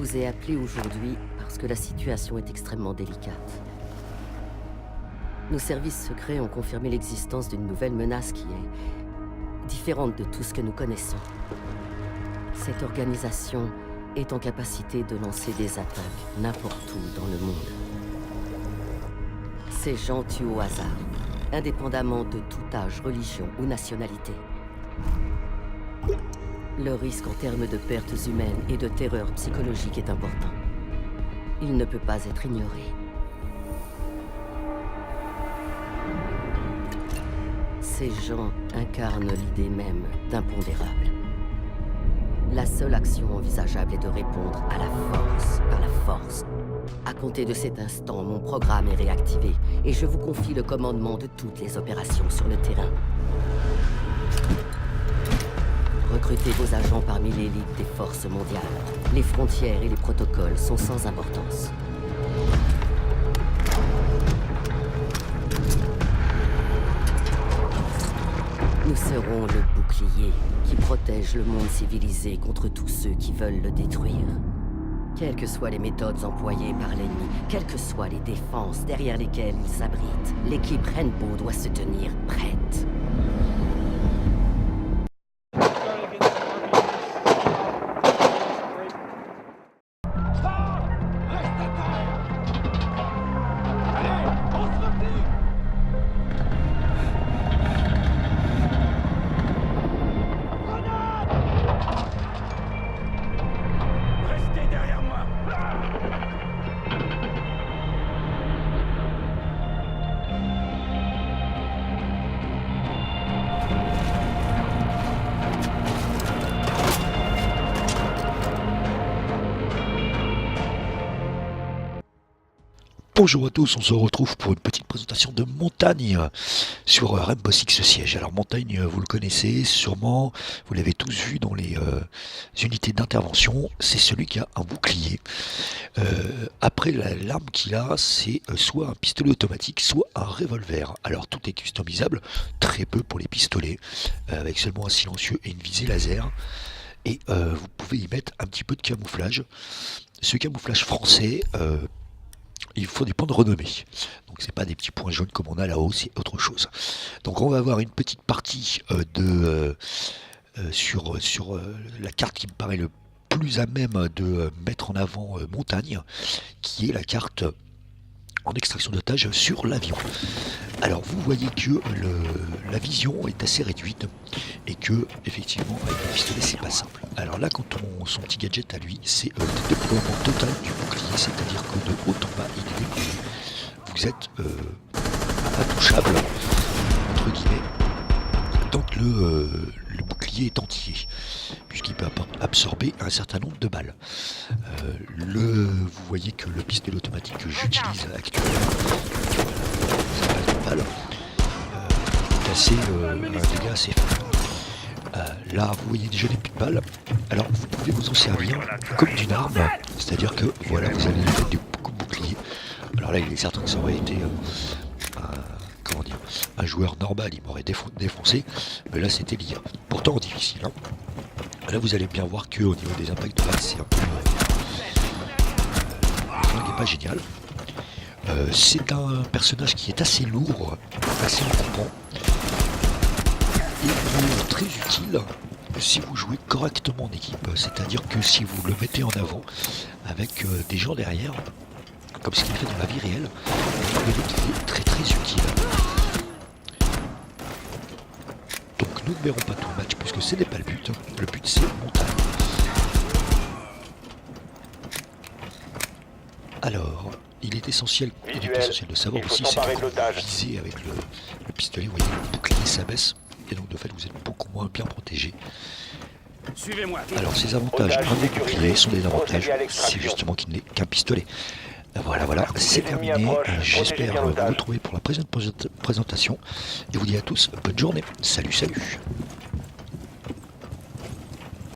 vous ai appelé aujourd'hui parce que la situation est extrêmement délicate. Nos services secrets ont confirmé l'existence d'une nouvelle menace qui est différente de tout ce que nous connaissons. Cette organisation est en capacité de lancer des attaques n'importe où dans le monde. Ces gens tuent au hasard, indépendamment de tout âge, religion ou nationalité. Le risque en termes de pertes humaines et de terreur psychologique est important. Il ne peut pas être ignoré. Ces gens incarnent l'idée même d'impondérable. La seule action envisageable est de répondre à la force, par la force. À compter de cet instant, mon programme est réactivé et je vous confie le commandement de toutes les opérations sur le terrain. Recrutez vos agents parmi l'élite des forces mondiales. Les frontières et les protocoles sont sans importance. Nous serons le bouclier qui protège le monde civilisé contre tous ceux qui veulent le détruire. Quelles que soient les méthodes employées par l'ennemi, quelles que soient les défenses derrière lesquelles il s'abrite, l'équipe Rainbow doit se tenir prête. Bonjour à tous, on se retrouve pour une petite présentation de Montagne sur Rainbow Six Siege. Alors Montagne, vous le connaissez sûrement, vous l'avez tous vu dans les unités d'intervention, c'est celui qui a un bouclier. Après, l'arme qu'il a, c'est soit un pistolet automatique, soit un revolver. Alors tout est customisable, très peu pour les pistolets, avec seulement un silencieux et une visée laser. Et vous pouvez y mettre un petit peu de camouflage. Ce camouflage français... il faut des points de renommée. Donc c'est pas des petits points jaunes comme on a là-haut, c'est autre chose. Donc on va avoir une petite partie sur la carte qui me paraît le plus à même de mettre en avant Montagne, qui est la carte en extraction d'otages sur l'avion. Alors vous voyez que la vision est assez réduite et que effectivement avec le pistolet c'est pas simple. Alors là quand son petit gadget à lui c'est le déploiement total du bouclier, c'est-à-dire que de haut en bas il est déployé. Vous êtes intouchable entre guillemets tant que le bouclier est entier, puisqu'il peut absorber un certain nombre de balles. Vous voyez que le pistolet automatique que j'utilise actuellement, est assez un dégât assez faible. Là, vous voyez déjà les petites balles. Alors, vous pouvez vous en servir comme d'une arme, c'est-à-dire que voilà, vous allez mettre du bouclier. Alors là, il est certain que ça aurait été un joueur normal, il m'aurait défoncé, mais là c'était lire. Pourtant difficile. Hein. Là vous allez bien voir que au niveau des impacts de balle, c'est un peu... le n'est pas génial. C'est un personnage qui est assez lourd, assez encombrant, et qui est très utile si vous jouez correctement en équipe. C'est-à-dire que si vous le mettez en avant avec des gens derrière, comme ce qu'il fait dans la vie réelle, vous verrez qu'il est très très utile. Donc nous ne verrons pas tout le match puisque ce n'est pas le but. Le but c'est Montagne. Alors, il est essentiel de savoir aussi c'est que vous visez avec le pistolet, vous voyez le bouclier s'abaisse et donc de fait vous êtes beaucoup moins bien protégé. Alors ces avantages avec le bouclier sont des avantages, c'est justement qu'il n'est qu'un pistolet. Voilà, c'est terminé. J'espère vous retrouver pour la prochaine présentation. Et vous dis à tous, bonne journée. Salut.